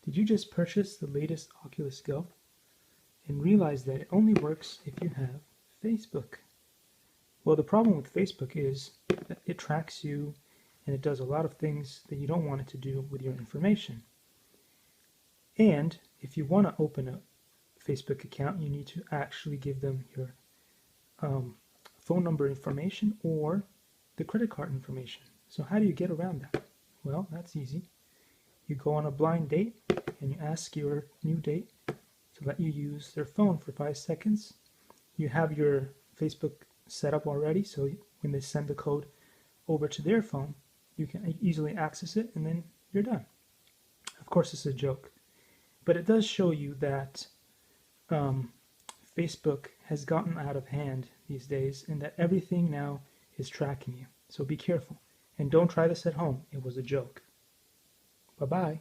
Did you just purchase the latest Oculus Go and realize that it only works if you have Facebook? Well, the problem with Facebook is that it tracks you and it does a lot of things that you don't want it to do with your information. And if you want to open a Facebook account, you need to actually give them your phone number information or the credit card information. So how do you get around that? Well, that's easy. You go on a blind date and you ask your new date to let you use their phone for 5 seconds. You have your Facebook set up already, so when they send the code over to their phone, you can easily access it and then you're done. Of course, it's a joke, but it does show you that Facebook has gotten out of hand these days and that everything now is tracking you. So be careful and don't try this at home. It was a joke. Bye-bye.